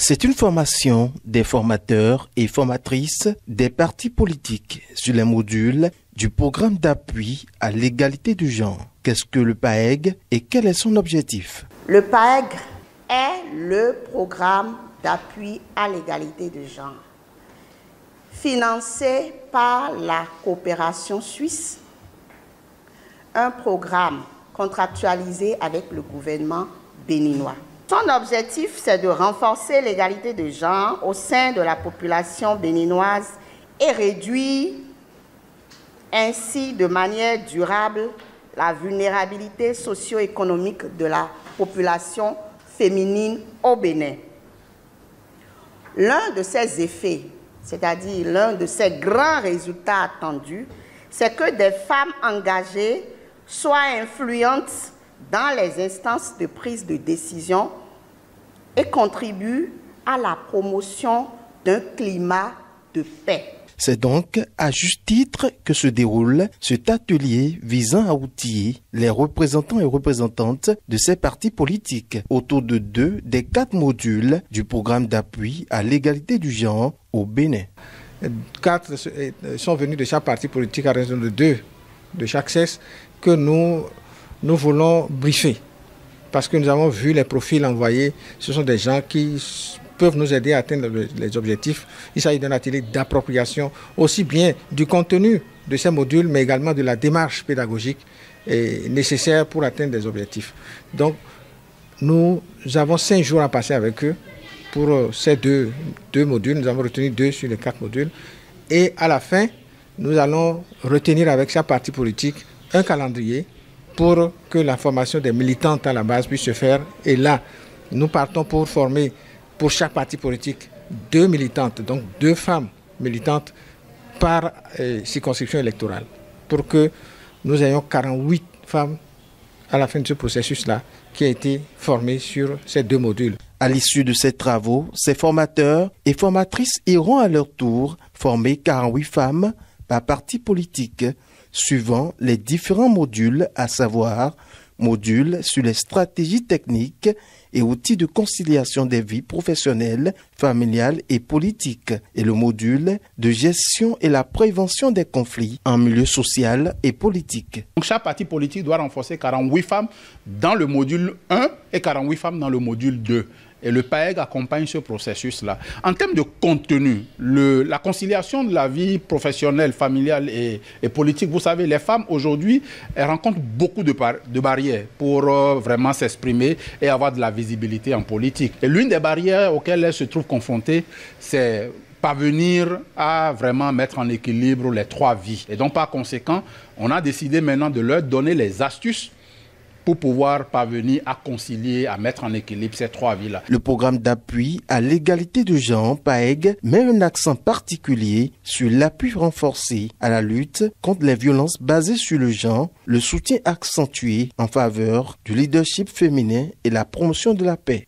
C'est une formation des formateurs et formatrices des partis politiques sur les modules du programme d'appui à l'égalité du genre. Qu'est-ce que le PAEG et quel est son objectif? Le PAEG est le programme d'appui à l'égalité de genre, financé par la coopération suisse, un programme contractualisé avec le gouvernement béninois. Son objectif, c'est de renforcer l'égalité de genre au sein de la population béninoise et réduire ainsi de manière durable la vulnérabilité socio-économique de la population féminine au Bénin. L'un de ces effets, c'est-à-dire l'un de ces grands résultats attendus, c'est que des femmes engagées soient influentes dans les instances de prise de décision et contribuent à la promotion d'un climat de paix. C'est donc à juste titre que se déroule cet atelier visant à outiller les représentants et représentantes de ces partis politiques autour de 2 des 4 modules du programme d'appui à l'égalité du genre au Bénin. 4 sont venus de chaque parti politique à raison de 2 de chaque sexe que nous voulons briefer. Parce que nous avons vu les profils envoyés, ce sont des gens qui peuvent nous aider à atteindre les objectifs. Il s'agit d'un atelier d'appropriation aussi bien du contenu de ces modules, mais également de la démarche pédagogique nécessaire pour atteindre les objectifs. Donc, nous avons 5 jours à passer avec eux pour ces deux modules. Nous avons retenu 2 sur les 4 modules. Et à la fin, nous allons retenir avec chaque parti politique un calendrier pour que la formation des militantes à la base puisse se faire. Et là, nous partons pour former pour chaque parti politique 2 militantes, donc 2 femmes militantes par circonscription électorale, pour que nous ayons 48 femmes à la fin de ce processus-là qui a été formé sur ces 2 modules. À l'issue de ces travaux, ces formateurs et formatrices iront à leur tour former 48 femmes par parti politique, suivant les différents modules, à savoir modules sur les stratégies techniques et outils de conciliation des vies professionnelles, familiales et politiques, et le module de gestion et la prévention des conflits en milieu social et politique. Donc chaque parti politique doit renforcer 48 femmes dans le module 1 et 48 femmes dans le module 2. Et le PAEG accompagne ce processus-là. En termes de contenu, la conciliation de la vie professionnelle, familiale et politique, vous savez, les femmes aujourd'hui, elles rencontrent beaucoup de barrières pour vraiment s'exprimer et avoir de la visibilité en politique. Et l'une des barrières auxquelles elles se trouvent confrontées, c'est parvenir à vraiment mettre en équilibre les 3 vies. Et donc, par conséquent, on a décidé maintenant de leur donner les astuces pour pouvoir parvenir à concilier, à mettre en équilibre ces 3 vies-là. Le programme d'appui à l'égalité de genre, PAEG, met un accent particulier sur l'appui renforcé à la lutte contre les violences basées sur le genre, le soutien accentué en faveur du leadership féminin et la promotion de la paix.